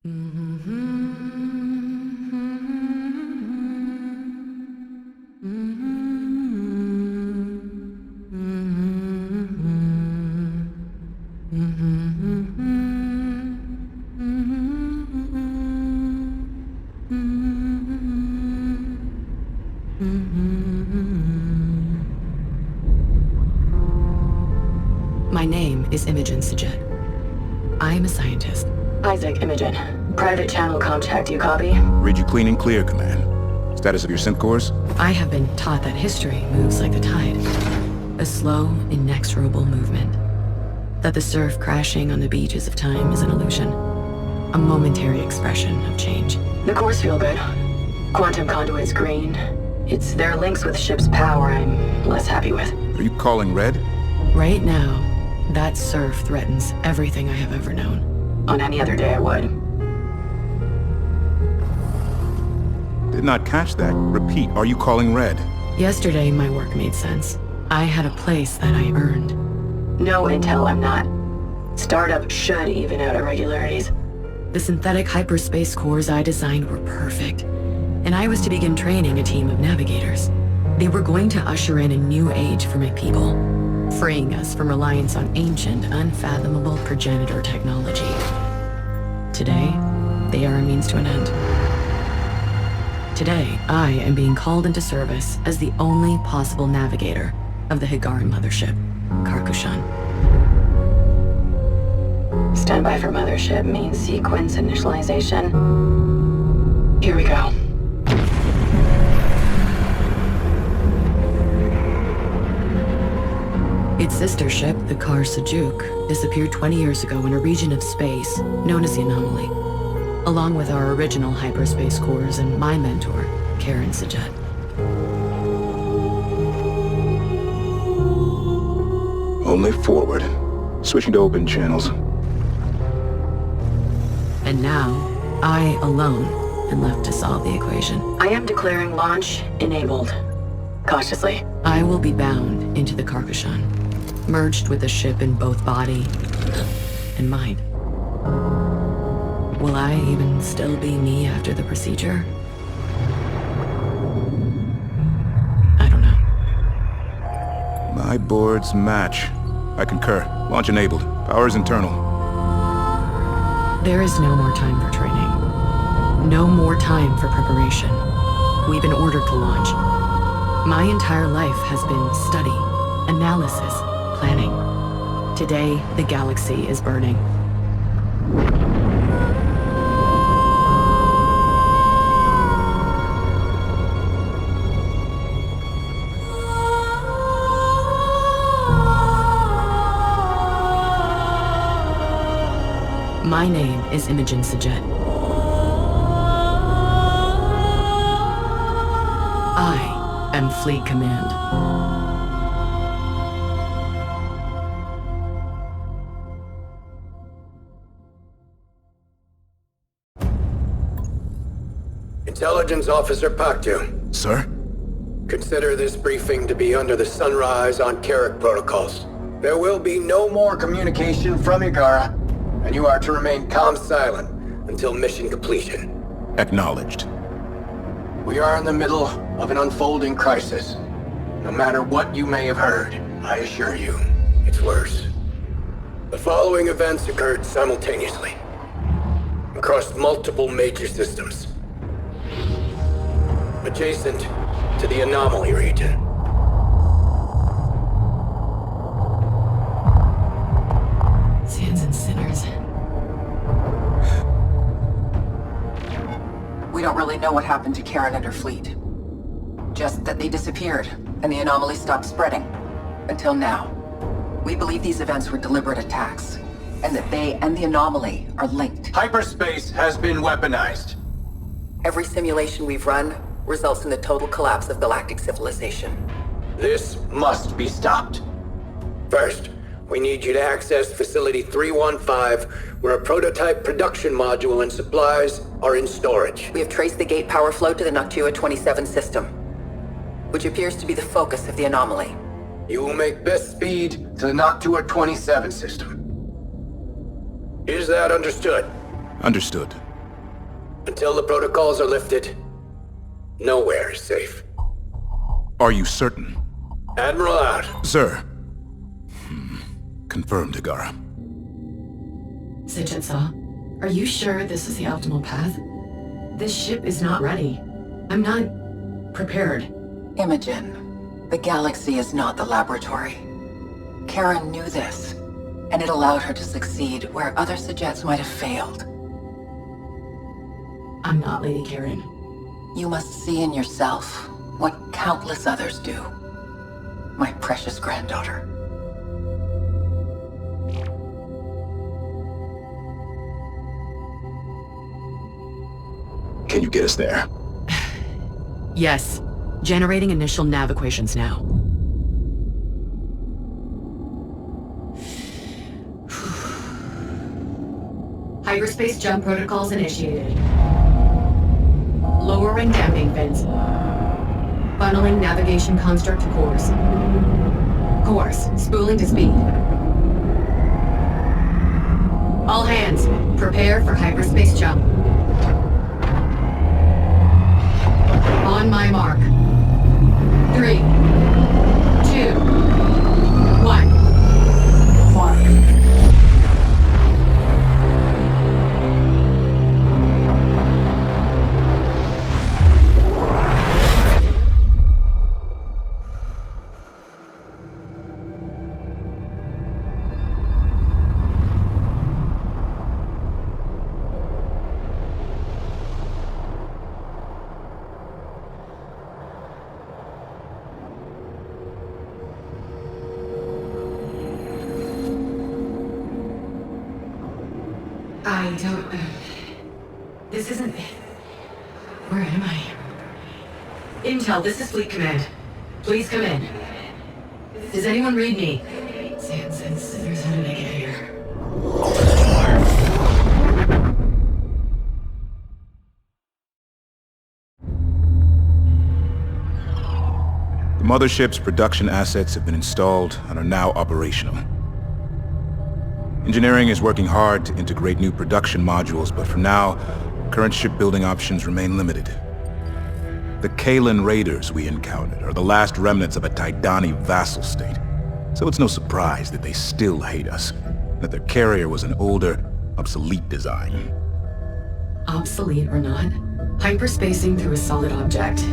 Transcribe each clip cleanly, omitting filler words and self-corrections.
My name is Imogen Sajet. I am a scientist. Isaac, Imogen. Private channel contact, you copy? Read you clean and clear, Command. Status of your synth cores? I have been taught that history moves like the tide. A slow, inexorable movement. That the surf crashing on the beaches of time is an illusion. A momentary expression of change. The cores feel good. Quantum conduit's green. It's their links with ship's power I'm less happy with. Are you calling red? Right now, that surf threatens everything I have ever known. On any other day I would. Did not catch that. Repeat, are you calling red? Yesterday, my work made sense. I had a place that I earned. No intel, I'm not. Startup should even out irregularities. The synthetic hyperspace cores I designed were perfect, and I was to begin training a team of navigators. They were going to usher in a new age for my people, freeing us from reliance on ancient, unfathomable progenitor technology. Today, they are a means to an end. Today, I am being called into service as the only possible navigator of the Higaran mothership, Karkushan. Standby for mothership means sequence initialization. Here we go. Its sister ship, the Kar Sajuk, disappeared 20 years ago in a region of space known as the Anomaly, along with our original hyperspace cores and my mentor, Karen Sajet. Only forward. Switching to open channels. And now, I alone am left to solve the equation. I am declaring launch enabled. Cautiously. I will be bound into the Karkushan, merged with the ship in both body and mind. Will I even still be me after the procedure? I don't know. My boards match. I concur. Launch enabled. Powers internal. There is no more time for training. No more time for preparation. We've been ordered to launch. My entire life has been study, analysis, planning. Today, the galaxy is burning. My name is Imogen Sajet. I am Fleet Command. Intelligence Officer Paktu. Sir? Consider this briefing to be under the Sunrise on Carrick protocols. There will be no more communication from Igara, and you are to remain calm silent until mission completion. Acknowledged. We are in the middle of an unfolding crisis. No matter what you may have heard, I assure you, it's worse. The following events occurred simultaneously, across multiple major systems, adjacent to the anomaly region. Sands and sinners. We don't really know what happened to Karen and her fleet. Just that they disappeared, and the anomaly stopped spreading. Until now. We believe these events were deliberate attacks, and that they and the anomaly are linked. Hyperspace has been weaponized. Every simulation we've run results in the total collapse of galactic civilization. This must be stopped. First, we need you to access Facility 315, where a prototype production module and supplies are in storage. We have traced the gate power flow to the Noctua 27 system, which appears to be the focus of the anomaly. You will make best speed to the Noctua 27 system. Is that understood? Understood. Until the protocols are lifted, nowhere is safe. Are you certain? Admiral out. Sir. Confirmed, Agara. Sitchinsaw, are you sure this is the optimal path? This ship is not ready. I'm not prepared. Imogen, the galaxy is not the laboratory. Karen knew this, and it allowed her to succeed where other Sejets might have failed. I'm not Lady Karen. You must see in yourself what countless others do. My precious granddaughter. Can you get us there? Yes. Generating initial nav equations now. Hyperspace jump protocols initiated. Lowering damping fins. Funneling navigation construct to course. Course, spooling to speed. All hands, prepare for hyperspace jump. On my mark. 3, 2, 1. Mark. I don't... This isn't... Where am I? Intel, this is Fleet Command. Please come in. Does anyone read me? Sans and scissors, how did I get here? Open the door. The mothership's production assets have been installed and are now operational. Engineering is working hard to integrate new production modules, but for now, current shipbuilding options remain limited. The Kalan raiders we encountered are the last remnants of a Tidani vassal state, so it's no surprise that they still hate us, that their carrier was an older, obsolete design. Obsolete or not, hyperspacing through a solid object.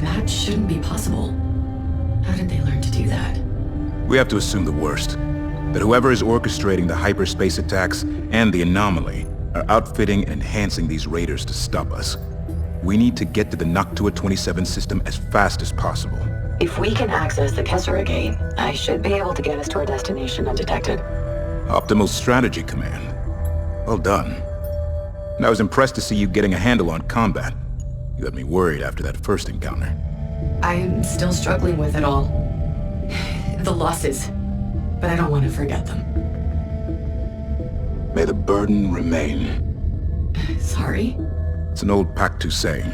That shouldn't be possible. How did they learn to do that? We have to assume the worst. That whoever is orchestrating the hyperspace attacks and the anomaly are outfitting and enhancing these raiders to stop us. We need to get to the Noctua 27 system as fast as possible. If we can access the Kessera Gate, I should be able to get us to our destination undetected. Optimal strategy, Command. Well done. And I was impressed to see you getting a handle on combat. You had me worried after that first encounter. I'm still struggling with it all. The losses. But I don't want to forget them. May the burden remain. Sorry? It's an old Pactu saying.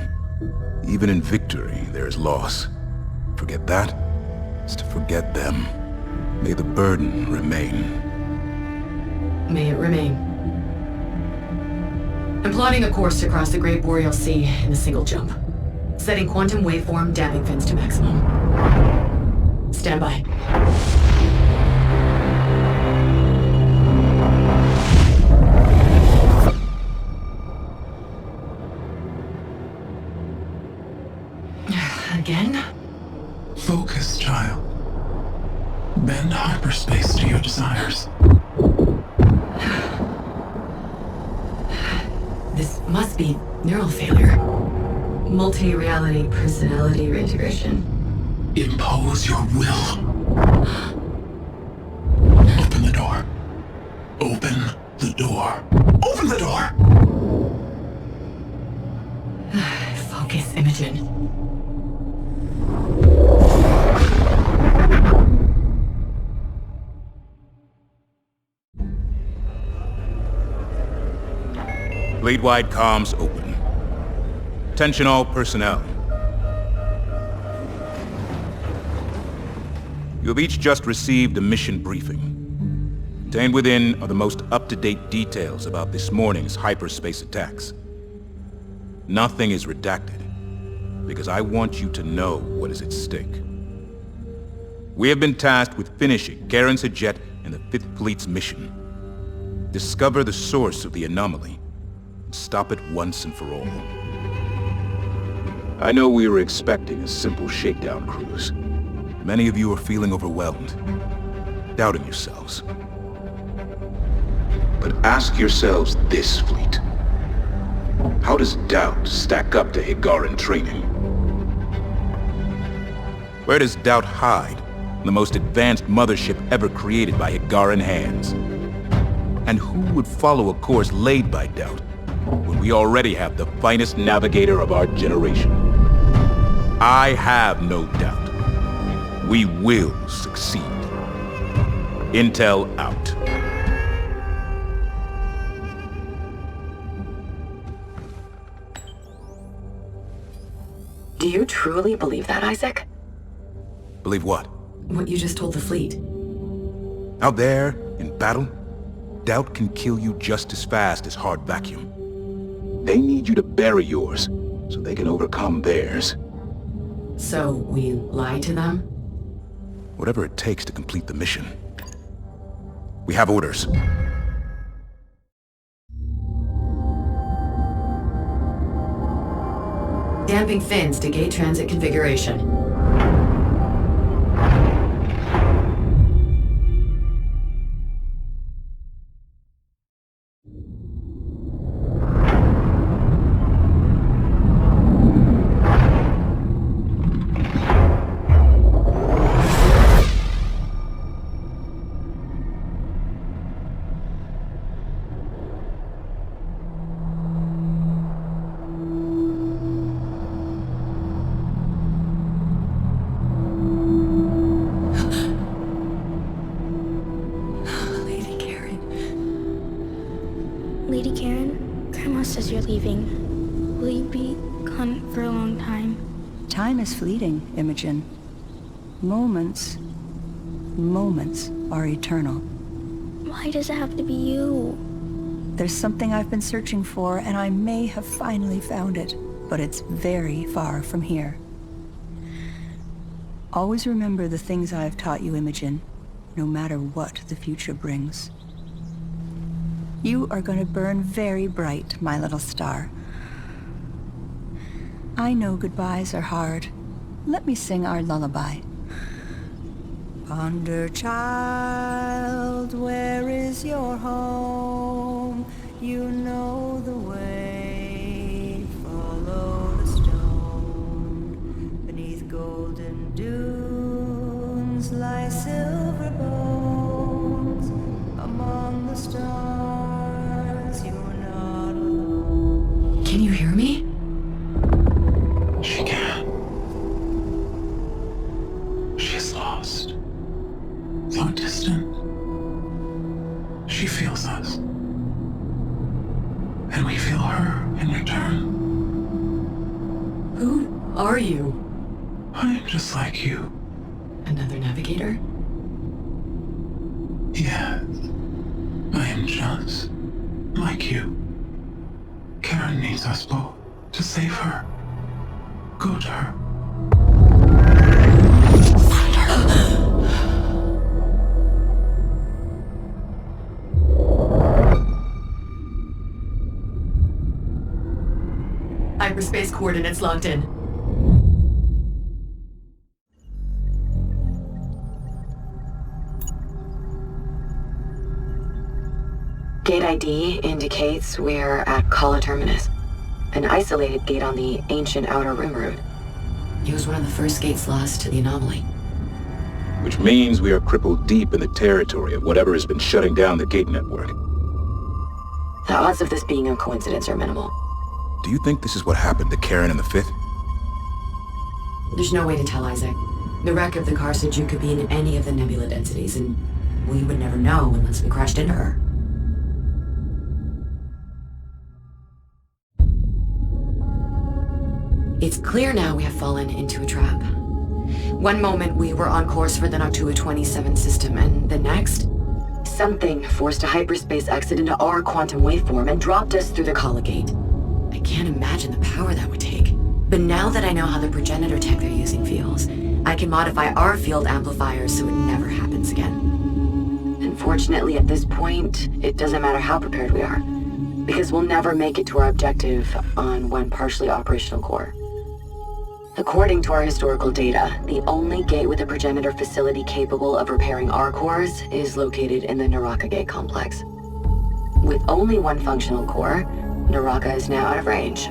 Even in victory, there is loss. Forget that, it's to forget them. May the burden remain. May it remain. I'm plotting a course to cross the Great Boreal Sea in a single jump. Setting quantum waveform damping fins to maximum. Stand by. Again? Focus, child. Bend hyperspace to your desires. This must be neural failure. Multi-reality personality regression. Impose your will. Open the door. Open the door. Open the door! Focus, Imogen. Fleet-wide comms open. Attention all personnel. You have each just received a mission briefing. Contained within are the most up-to-date details about this morning's hyperspace attacks. Nothing is redacted, because I want you to know what is at stake. We have been tasked with finishing Karen's jet and the 5th Fleet's mission. Discover the source of the anomaly, and stop it once and for all. I know we were expecting a simple shakedown cruise. Many of you are feeling overwhelmed, doubting yourselves. But ask yourselves this, Fleet. How does doubt stack up to Higaran training? Where does doubt hide in the most advanced mothership ever created by Higaran hands? And who would follow a course laid by doubt when we already have the finest navigator of our generation? I have no doubt. We will succeed. Intel out. Do you truly believe that, Isaac? Believe what? What you just told the fleet. Out there, in battle, doubt can kill you just as fast as hard vacuum. They need you to bury yours, so they can overcome theirs. So we lied to them? Whatever it takes to complete the mission. We have orders. Damping fins to gate transit configuration. Lady Karen, Grandma says you're leaving. Will you be gone for a long time? Time is fleeting, Imogen. Moments are eternal. Why does it have to be you? There's something I've been searching for, and I may have finally found it, but it's very far from here. Always remember the things I've taught you, Imogen, no matter what the future brings. You are going to burn very bright, my little star. I know goodbyes are hard. Let me sing our lullaby. Ponder, child, where is your home? You know the way. Follow the stone. Beneath golden dunes lie silver bones. Among the stars, you're not alone. Can you hear me? She can't. She's lost. So distant. She feels us. And we feel her in return. Who are you? I am just like you. Another navigator? Yes. I am just like you. Karen needs us both to save her. Go to her. Hyperspace coordinates locked in. Gate ID indicates we're at Kala Terminus, an isolated gate on the ancient Outer Rim route. It was one of the first gates lost to the anomaly. Which means we are crippled deep in the territory of whatever has been shutting down the gate network. The odds of this being a coincidence are minimal. Do you think this is what happened to Karen and the 5th? There's no way to tell, Isaac. The wreck of the Carthage could be in any of the nebula densities, and we would never know unless we crashed into her. It's clear now we have fallen into a trap. One moment we were on course for the Noctua 27 system, and the next, Something forced a hyperspace exit into our quantum waveform and dropped us through the Kala Gate. I can't imagine the power that would take. But now that I know how the progenitor tech they're using feels, I can modify our field amplifiers so it never happens again. Unfortunately, at this point, it doesn't matter how prepared we are, because we'll never make it to our objective on one partially operational core. According to our historical data, the only gate with a progenitor facility capable of repairing our cores is located in the Naraka Gate complex. With only one functional core, Naraka is now out of range.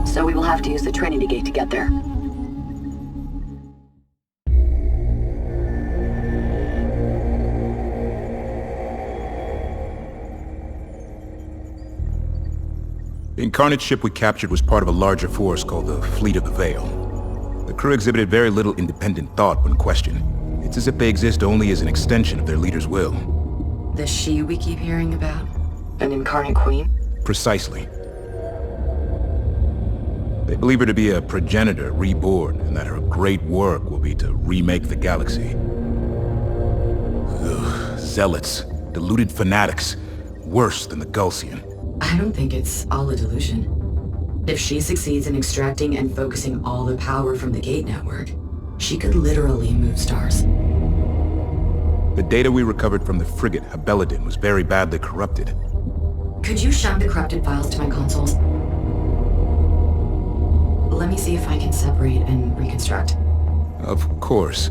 So we will have to use the Trinity Gate to get there. The Incarnate ship we captured was part of a larger force called the Fleet of the Veil. The crew exhibited very little independent thought when questioned. It's as if they exist only as an extension of their leader's will. The she we keep hearing about? An Incarnate Queen? Precisely. They believe her to be a progenitor reborn, and that her great work will be to remake the galaxy. Ugh, zealots, deluded fanatics, worse than the Gulsian. I don't think it's all a delusion. If she succeeds in extracting and focusing all the power from the Gate network, she could literally move stars. The data we recovered from the frigate Habeladin was very badly corrupted. Could you shunt the corrupted files to my consoles? Let me see if I can separate and reconstruct. Of course.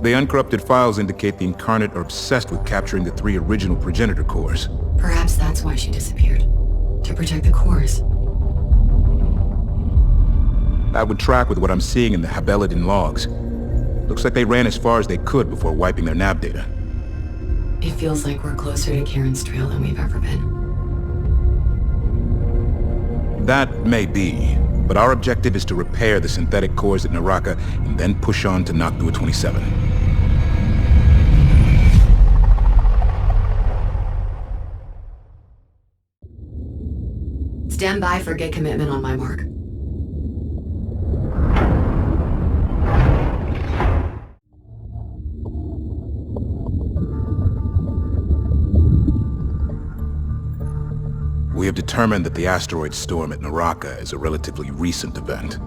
The uncorrupted files indicate the Incarnate are obsessed with capturing the 3 original progenitor cores. Perhaps that's why she disappeared. To protect the cores. That would track with what I'm seeing in the Habeladin logs. Looks like they ran as far as they could before wiping their nav data. It feels like we're closer to Karen's trail than we've ever been. That may be, but our objective is to repair the synthetic cores at Naraka and then push on to Noctua 27. Stand by for gate commitment on my mark. We have determined that the asteroid storm at Naraka is a relatively recent event.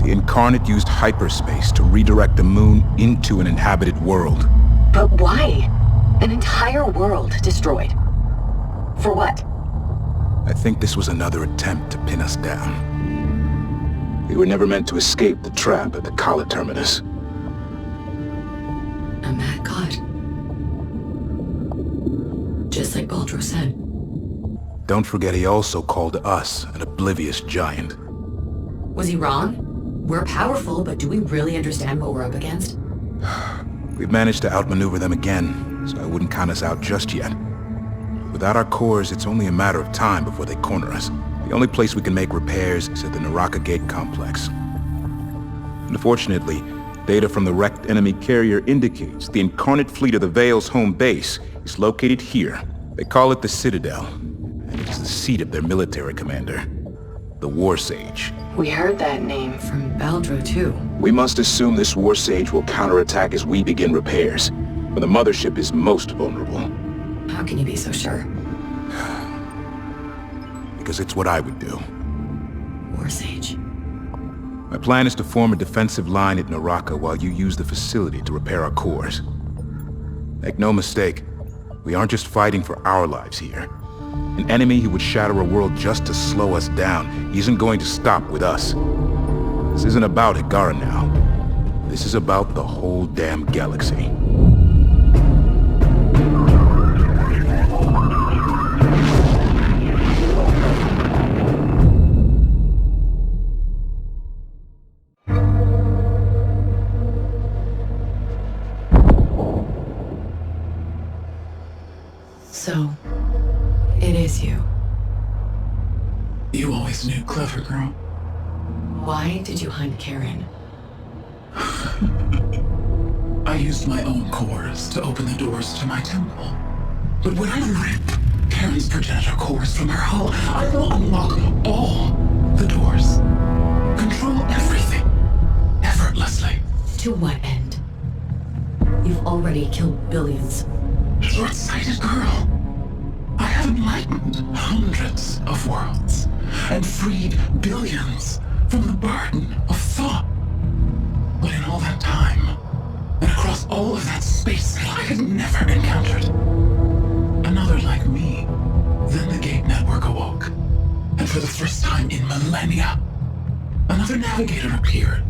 The Incarnate used hyperspace to redirect the moon into an inhabited world. But why? An entire world destroyed. For what? I think this was another attempt to pin us down. We were never meant to escape the trap at the Kala terminus. A mad god. Just like Baldro said. Don't forget he also called us an oblivious giant. Was he wrong? We're powerful, but do we really understand what we're up against? We've managed to outmaneuver them again, so I wouldn't count us out just yet. Without our cores, it's only a matter of time before they corner us. The only place we can make repairs is at the Naraka Gate complex. Unfortunately, data from the wrecked enemy carrier indicates the Incarnate Fleet of the Veil's home base is located here. They call it the Citadel, and it is the seat of their military commander, the War Sage. We heard that name. From Baldro, too. We must assume this War Sage will counterattack as we begin repairs, when the mothership is most vulnerable. How can you be so sure? Because it's what I would do. War Sage. My plan is to form a defensive line at Naraka while you use the facility to repair our cores. Make no mistake, we aren't just fighting for our lives here. An enemy who would shatter a world just to slow us down isn't going to stop with us. This isn't about Higara now. This is about the whole damn galaxy. So, it is you. You always knew, clever girl. Why did you hunt Karen? I used my own cores to open the doors to my temple. But when I rip Karen's progenitor cores from her hull, I will unlock all the doors. Control everything. Effortlessly. To what end? You've already killed billions. Short-sighted girl. I have enlightened hundreds of worlds and freed billions from the burden of thought. But in all that time, and across all of that space, I had never encountered another like me. Then the Gate Network awoke, and for the first time in millennia, another navigator appeared.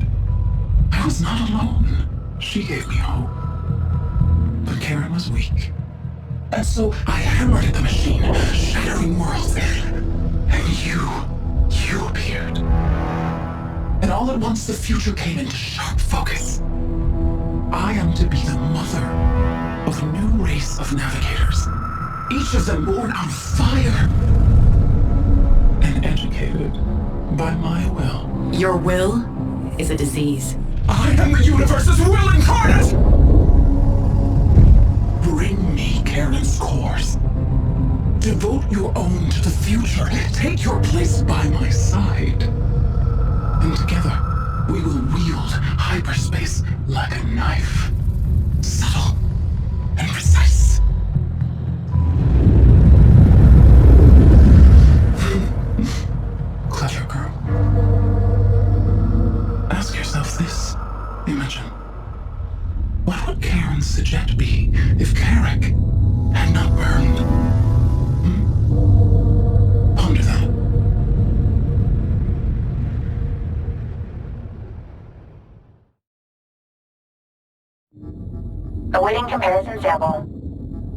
I was not alone. She gave me hope. But Karen was weak. And so I hammered at the machine, shattering worlds. And you appeared. And all at once the future came into sharp focus. I am to be the mother of a new race of navigators. Each of them born on fire. And educated by my will. Your will is a disease. I am the universe's will incarnate! Bring me Karen's cores. Devote your own to the future. Take your place by my side. And together, we will wield hyperspace like a knife. Subtle and precise. Clever girl. Ask yourself this, Imogen. What would Karen's Sajet be if Carrick had not burned? Ponder that. Awaiting comparison sample.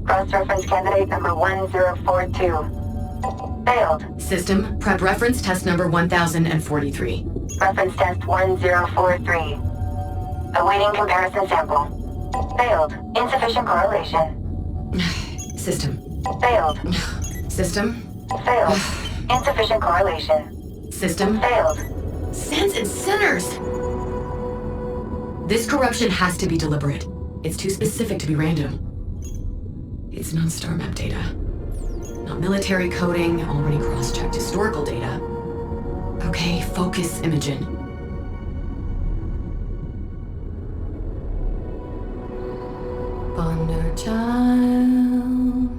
Cross-reference candidate number 1042. Failed. System, prep reference test number 1043. Reference test 1043. Awaiting comparison sample. Failed. Insufficient correlation. System. Failed. System. Failed. Insufficient correlation. System. Failed. Sans and sinners! This corruption has to be deliberate. It's too specific to be random. It's non-star map data. Not military coding, already cross-checked historical data. Okay, focus, Imogen. Bonder child.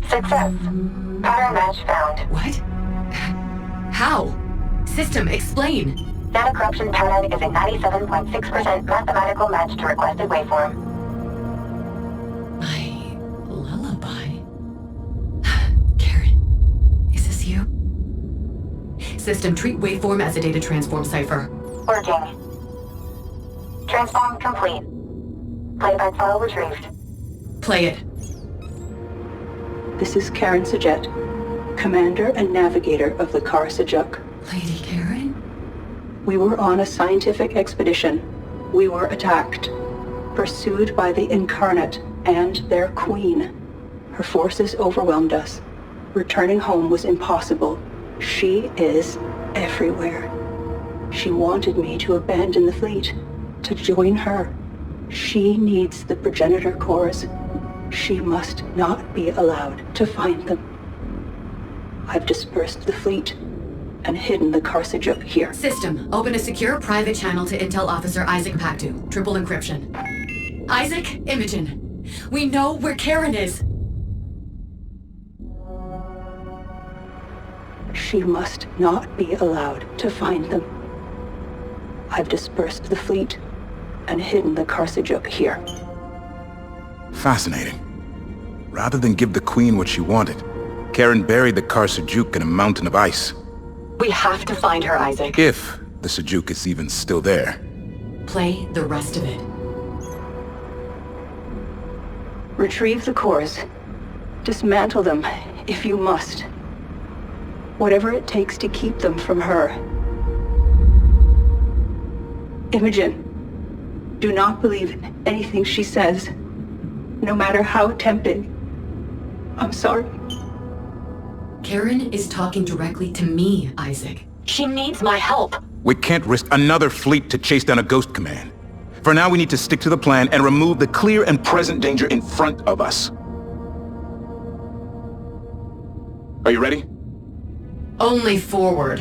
Success. Pattern match found. What? How? System, explain. Data corruption pattern is a 97.6% mathematical match to requested waveform. My lullaby. Karen, is this you? System, treat waveform as a data transform cipher. Working. Transform complete. Playback file retrieved. Play it. This is Karen Sajet, commander and navigator of the Kar Sajuk. Lady Karen? We were on a scientific expedition. We were attacked, pursued by the Incarnate and their queen. Her forces overwhelmed us. Returning home was impossible. She is everywhere. She wanted me to abandon the fleet, to join her. She needs the progenitor cores. She must not be allowed to find them. I've dispersed the fleet and hidden the Kar Sajuk here. System, open a secure private channel to Intel Officer Isaac Pactu. Triple encryption. Isaac, Imogen. We know where Karen is. She must not be allowed to find them. I've dispersed the fleet and hidden the Kar Sajuk here. Fascinating. Rather than give the Queen what she wanted, Karen buried the Kar Sajuk in a mountain of ice. We have to find her, Isaac. If the Sajuk is even still there. Play the rest of it. Retrieve the cores. Dismantle them, if you must. Whatever it takes to keep them from her. Imogen, do not believe anything she says, no matter how tempting. I'm sorry. Karen is talking directly to me, Isaac. She needs my help. We can't risk another fleet to chase down a ghost command. For now, we need to stick to the plan and remove the clear and present danger in front of us. Are you ready? Only forward.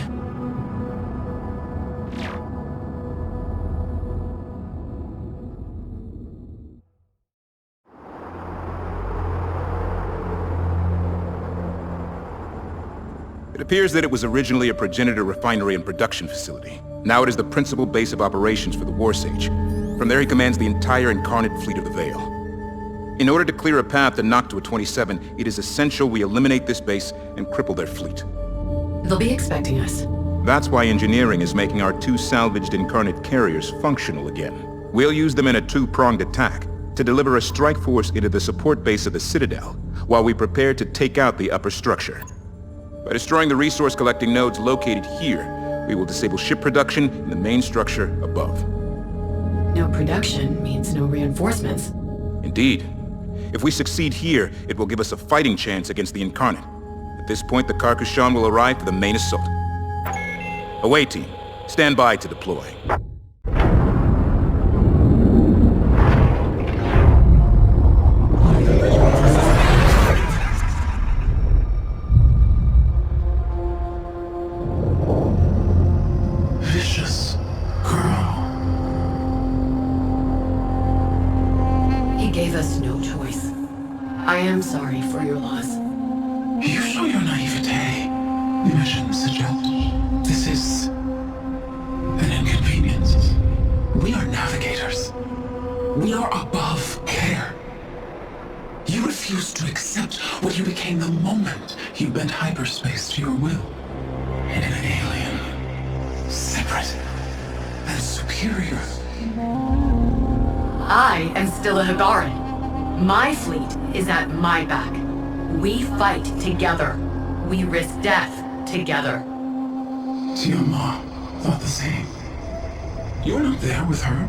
It appears that it was originally a progenitor refinery and production facility. Now it is the principal base of operations for the War Sage. From there he commands the entire Incarnate fleet of the Veil. In order to clear a path to Noctua 27, it is essential we eliminate this base and cripple their fleet. They'll be expecting us. That's why engineering is making our 2 salvaged Incarnate carriers functional again. We'll use them in a 2-pronged attack to deliver a strike force into the support base of the Citadel, while we prepare to take out the upper structure. By destroying the resource-collecting nodes located here, we will disable ship production in the main structure above. No production means no reinforcements. Indeed. If we succeed here, it will give us a fighting chance against the Incarnate. At this point, the Carcasson will arrive for the main assault. Away, team. Stand by to deploy. Vicious girl. He gave us no choice. I am sorry for your loss. You show your naivete. Mission suggests this is an inconvenience. We are navigators. We are above care. You refused to accept what you became the moment you bent hyperspace to your will. And an alien, separate and superior. I am still a Hagaran. My fleet is at my back. We fight together. We risk death together. Tiamat thought the same. You were not there with her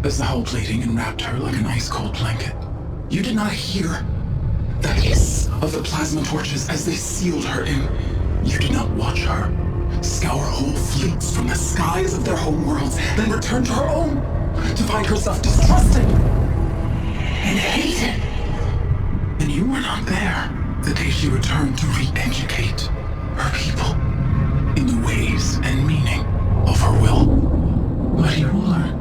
as the hull plating enwrapped her like an ice-cold blanket. You did not hear the hiss of the plasma torches as they sealed her in. You did not watch her scour whole fleets from the skies of their homeworlds, then return to her own to find herself distrusted and hated. And you were not there the day she returned to re-educate her people in the ways and meaning of her will. But you will learn.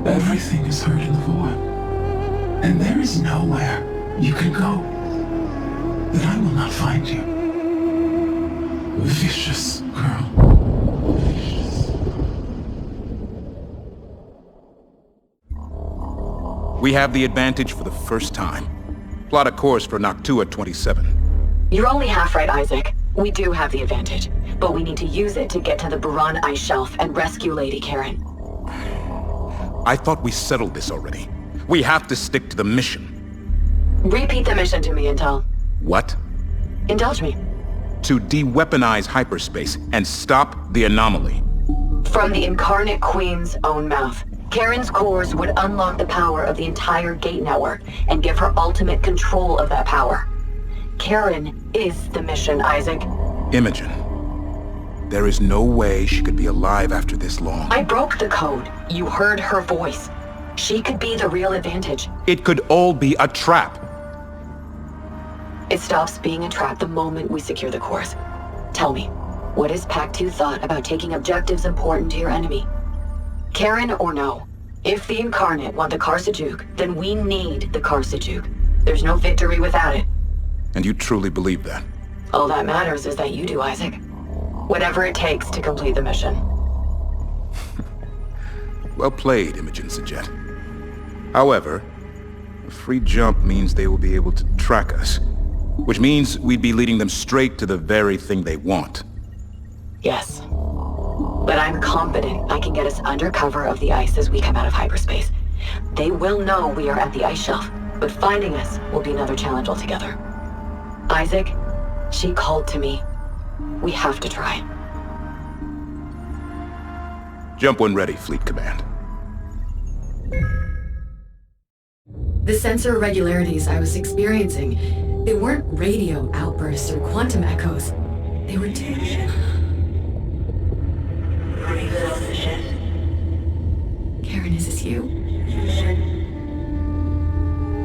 Everything is heard in the void. And there is nowhere you can go that I will not find you. Vicious girl. We have the advantage for the first time. Plot a course for Noctua 27. You're only half right, Isaac. We do have the advantage, but we need to use it to get to the Buran ice shelf and rescue Lady Karen. I thought we settled this already. We have to stick to the mission. Repeat the mission to me, Intel. What? Indulge me. To de-weaponize hyperspace and stop the anomaly. From the Incarnate Queen's own mouth, Karen's cores would unlock the power of the entire gate network and give her ultimate control of that power. Karen is the mission, Isaac. Imogen. There is no way she could be alive after this long. I broke the code. You heard her voice. She could be the real advantage. It could all be a trap. It stops being a trap the moment we secure the cores. Tell me, what has Pact-2 thought about taking objectives important to your enemy? Karen or no? If the Incarnate want the Karsajuk, then we need the Karsajuk. There's no victory without it. And you truly believe that? All that matters is that you do, Isaac. Whatever it takes to complete the mission. Well played, Imogen Sajet. However, a free jump means they will be able to track us, which means we'd be leading them straight to the very thing they want. Yes. But I'm confident I can get us under cover of the ice as we come out of hyperspace. They will know we are at the ice shelf, but finding us will be another challenge altogether. Isaac, she called to me. We have to try. Jump when ready, Fleet Command. The sensor irregularities I was experiencing, they weren't radio outbursts or quantum echoes. They were too... Karen, is this you?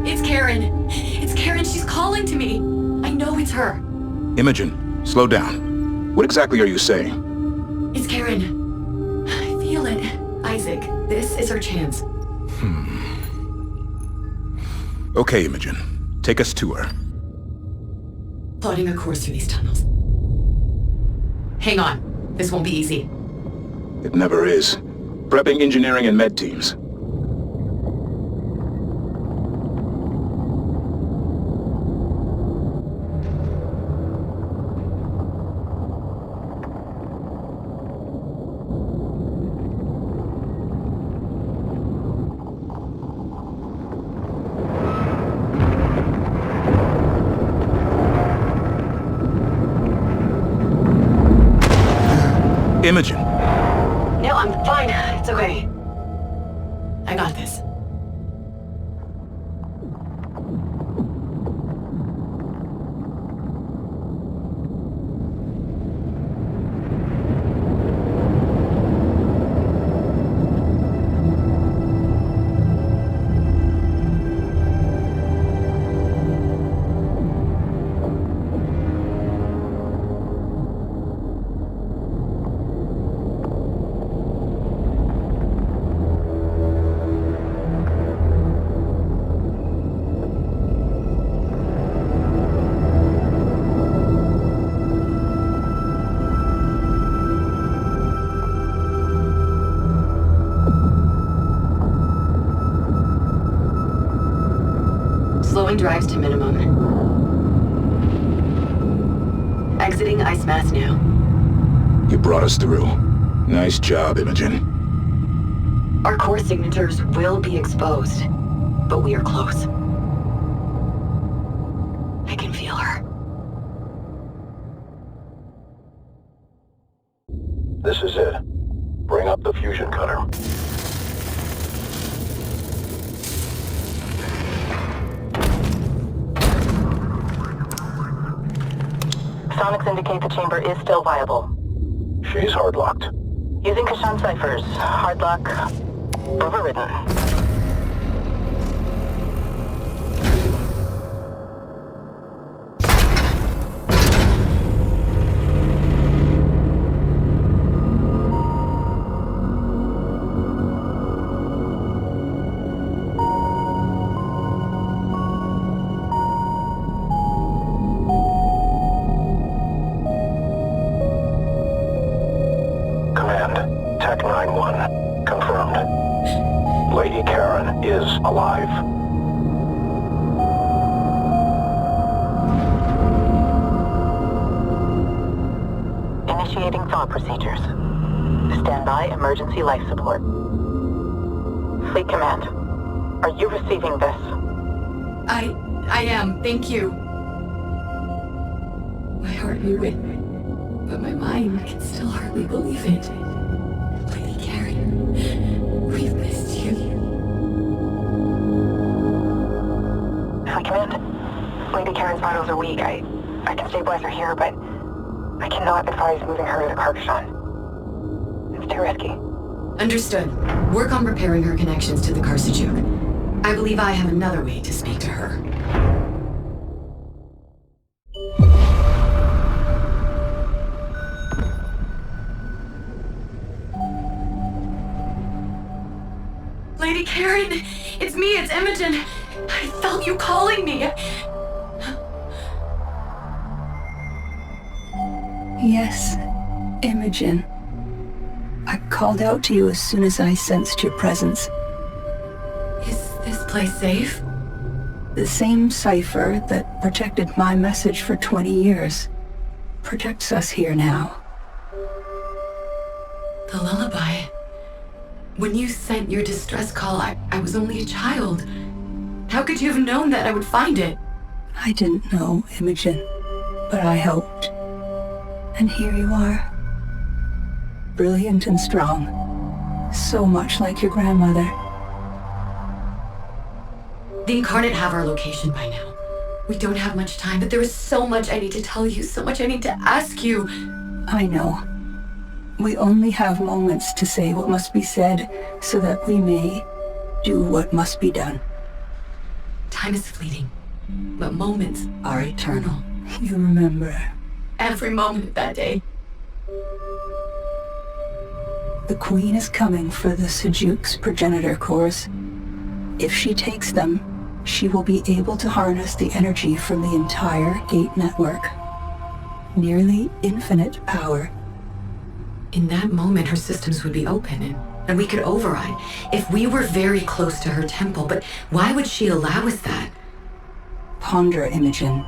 It's Karen! It's Karen, she's calling to me! I know it's her. Imogen, slow down. What exactly are you saying? It's Karen. I feel it. Isaac, this is our chance. Okay, Imogen. Take us to her. Plotting a course through these tunnels. Hang on. This won't be easy. It never is. Prepping engineering and med teams. Imogen. No, I'm fine. It's okay. I got this. Slowing drives to minimum. Exiting ice mass now. You brought us through. Nice job, Imogen. Our core signatures will be exposed, but we are close. I can feel her. This is it. Bring up the fusion cutter. Sonics indicate the chamber is still viable. She's hard-locked. Using Kashan ciphers, hard lock overridden. Command, Tech 9-1. Confirmed. Lady Karen is alive. Initiating thaw procedures. Stand by emergency life support. Fleet Command, are you receiving this? I am. Thank you. My heart knew it, but my mind can still hardly believe it. Lady Karen, we've missed you. Fleet Command, Lady Karen's vitals are weak. I can stabilize her here, but I cannot advise moving her to the Karkashan. It's too risky. Understood. Work on repairing her connections to the Karsajuk. I believe I have another way to speak to her. Lady Karen, it's me, it's Imogen. I felt you calling me. Yes, Imogen. I called out to you as soon as I sensed your presence. Is this place safe? The same cipher that protected my message for 20 years protects us here now. The lullaby. When you sent your distress call, I was only a child. How could you have known that I would find it? I didn't know, Imogen, but I hoped. And here you are. Brilliant and strong. So much like your grandmother. The Incarnate have our location by now. We don't have much time, but there is so much I need to tell you, so much I need to ask you. I know. We only have moments to say what must be said, so that we may do what must be done. Time is fleeting, but moments are eternal. You remember every moment of that day. The Queen is coming for the Sejuk's progenitor cores. If she takes them, she will be able to harness the energy from the entire gate network. Nearly infinite power. In that moment, her systems would be open, and we could override if we were very close to her temple. But why would she allow us that? Ponder, Imogen.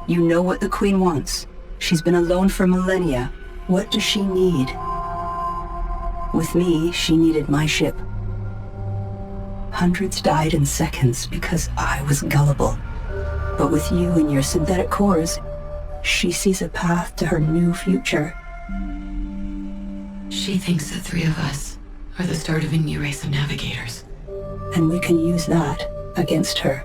You know what the Queen wants. She's been alone for millennia. What does she need? With me, she needed my ship. Hundreds died in seconds because I was gullible. But with you and your synthetic cores, she sees a path to her new future. She thinks the three of us are the start of a new race of navigators. And we can use that against her.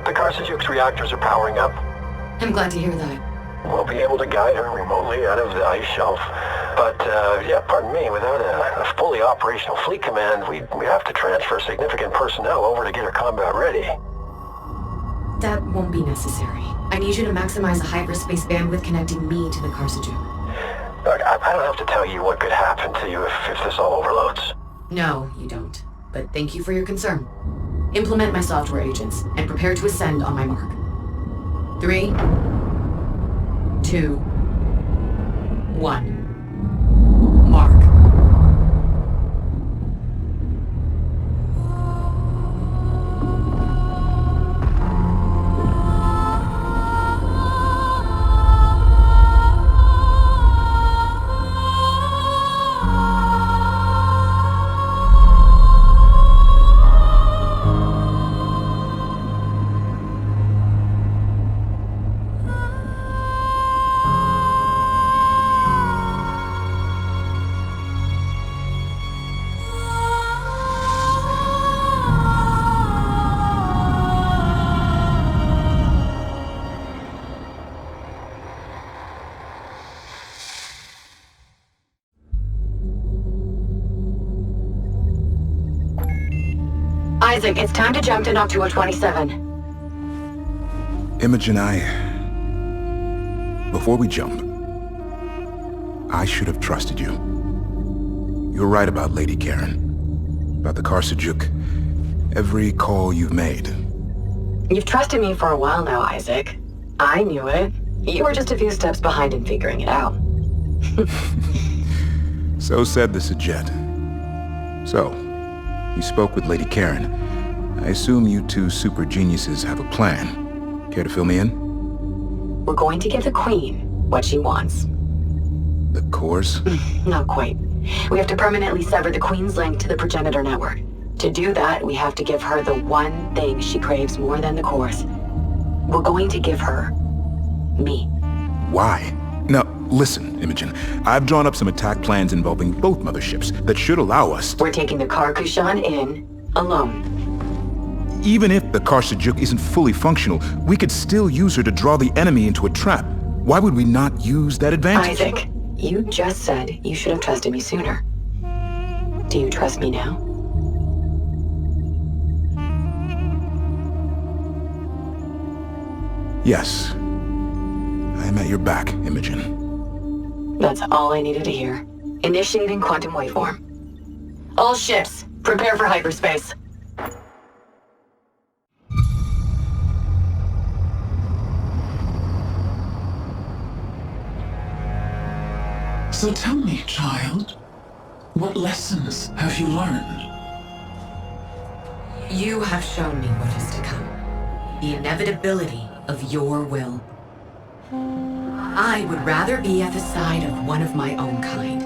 The Sejuk's reactors are powering up. I'm glad to hear that. We'll be able to guide her remotely out of the ice shelf. But, pardon me, without a fully operational fleet command, we have to transfer significant personnel over to get her combat ready. That won't be necessary. I need you to maximize the hyperspace bandwidth connecting me to the Sejuk. Look, I don't have to tell you what could happen to you if this all overloads. No, you don't. But thank you for your concern. Implement my software agents and prepare to ascend on my mark. 3, 2, 1. Mark. Isaac, it's time to jump to Noctua 27. Imogen, before we jump, I should have trusted you. You're right about Lady Karen. About the Sejuk. Every call you've made. You've trusted me for a while now, Isaac. I knew it. You were just a few steps behind in figuring it out. So said the Sejet. So, you spoke with Lady Karen. I assume you two super geniuses have a plan. Care to fill me in? We're going to give the Queen what she wants. The cores? Not quite. We have to permanently sever the Queen's link to the progenitor network. To do that, we have to give her the one thing she craves more than the cores. We're going to give her me. Why? Now, listen, Imogen. I've drawn up some attack plans involving both motherships that should allow us to... We're taking the Kushan in alone. Even if the Sejuk isn't fully functional, we could still use her to draw the enemy into a trap. Why would we not use that advantage? Isaac, you just said you should have trusted me sooner. Do you trust me now? Yes. I am at your back, Imogen. That's all I needed to hear. Initiating quantum waveform. All ships, prepare for hyperspace. So tell me, child, what lessons have you learned? You have shown me what is to come. The inevitability of your will. I would rather be at the side of one of my own kind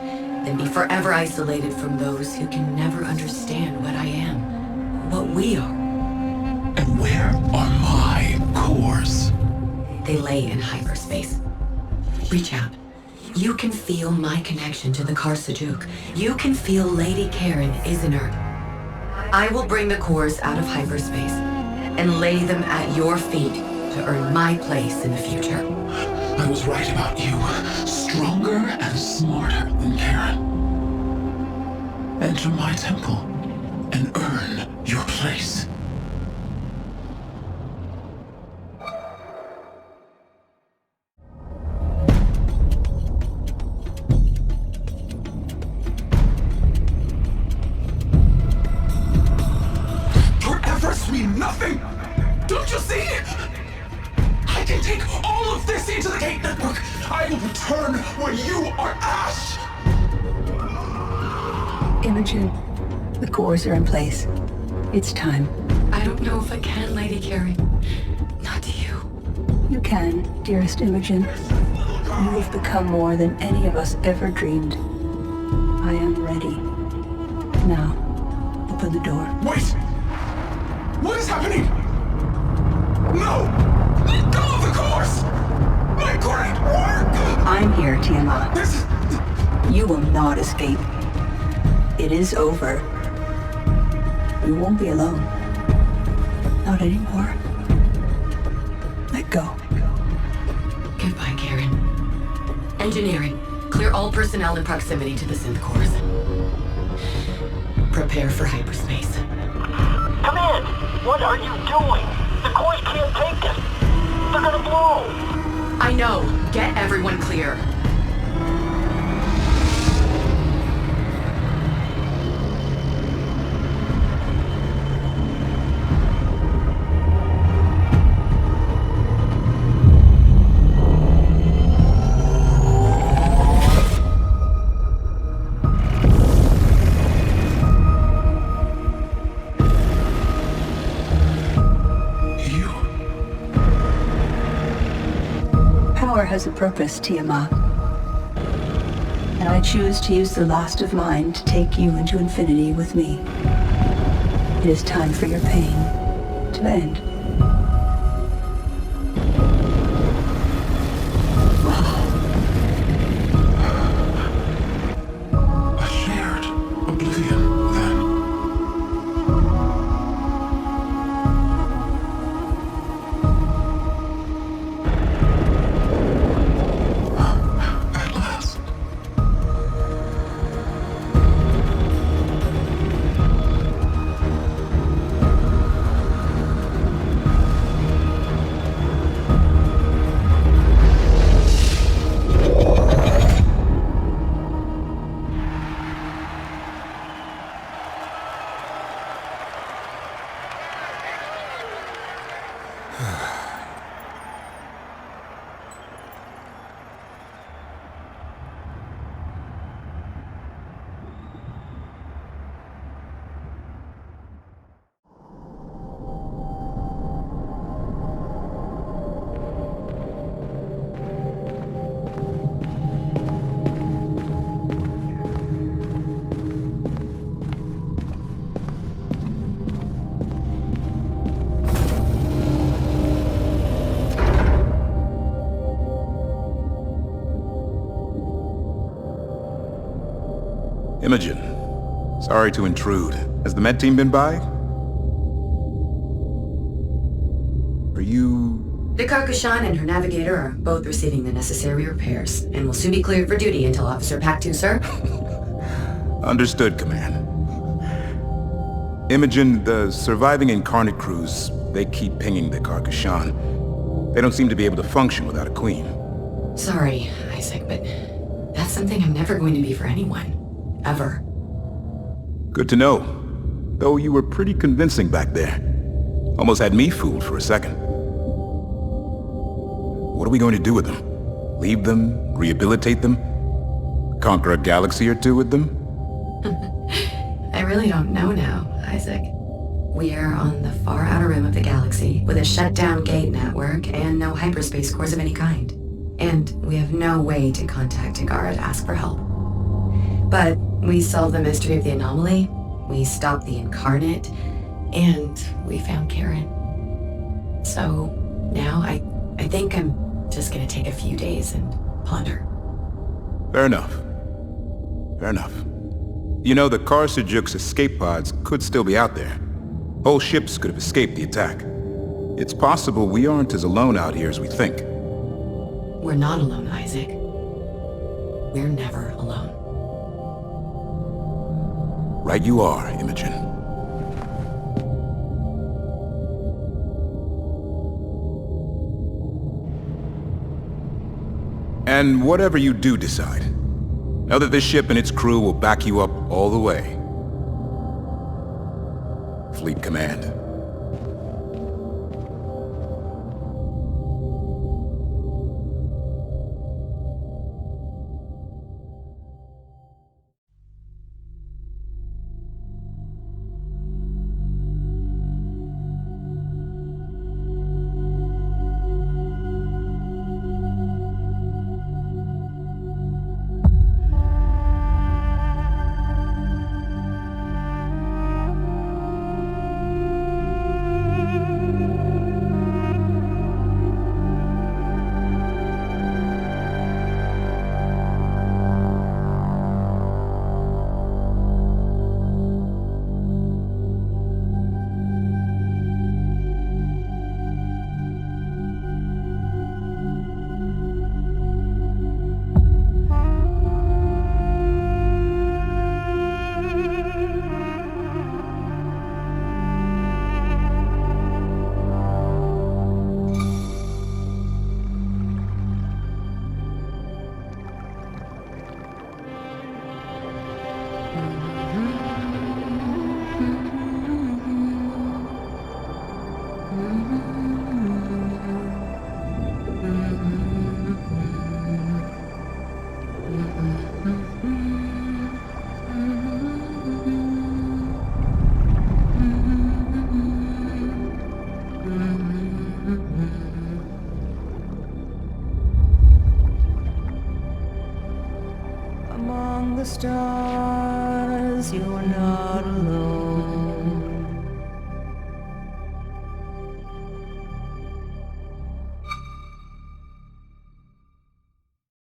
than be forever isolated from those who can never understand what I am, what we are. And where are my cores? They lay in hyperspace. Reach out. You can feel my connection to the Sejuk. You can feel Lady Karen is inert. I will bring the cores out of hyperspace and lay them at your feet to earn my place in the future. I was right about you. Stronger and smarter than Karen. Enter my temple and earn your place. Your efforts mean nothing! Don't you see? I can take all of this into the Gate Network! I will return when you are ash! Imogen, the cores are in place. It's time. I don't know if I can, Lady Karen. Not to you. You can, dearest Imogen. You have become more than any of us ever dreamed. I am ready. Now, open the door. Wait! What is happening? No! Let go of the course! My great work! I'm here, Tiamat. This is... You will not escape. It is over. You won't be alone. Not anymore. Let go. Goodbye, Karen. Engineering. Clear all personnel in proximity to the synth cores. Prepare for hyperspace. Command! What are you doing? The cores can't take us. They're gonna blow. I know. Get everyone clear. Power has a purpose, Tiamat. And I choose to use the last of mine to take you into infinity with me. It is time for your pain to end. A shared oblivion, then. At last. Imogen, sorry to intrude. Has the med team been by? Are you... The Carcashan and her navigator are both receiving the necessary repairs, and will soon be cleared for duty until Officer Pack 2, sir. Understood, Command. Imogen, the surviving Incarnate crews, they keep pinging the Carcashan. They don't seem to be able to function without a queen. Sorry, Isaac, but that's something I'm never going to be for anyone. Ever. Good to know. Though you were pretty convincing back there. Almost had me fooled for a second. What are we going to do with them? Leave them? Rehabilitate them? Conquer a galaxy or two with them? I really don't know now, Isaac. We are on the far outer rim of the galaxy, with a shut-down gate network and no hyperspace cores of any kind. And we have no way to contact Tagara to ask for help. But we solved the mystery of the anomaly, we stopped the Incarnate, and we found Karen. So now I think I'm just gonna take a few days and ponder. Fair enough. Fair enough. You know, the Karsajuk's escape pods could still be out there. Whole ships could have escaped the attack. It's possible we aren't as alone out here as we think. We're not alone, Isaac. We're never alone. Right you are, Imogen. And whatever you do decide, know that this ship and its crew will back you up all the way. Fleet Command. Among the stars, you're not alone.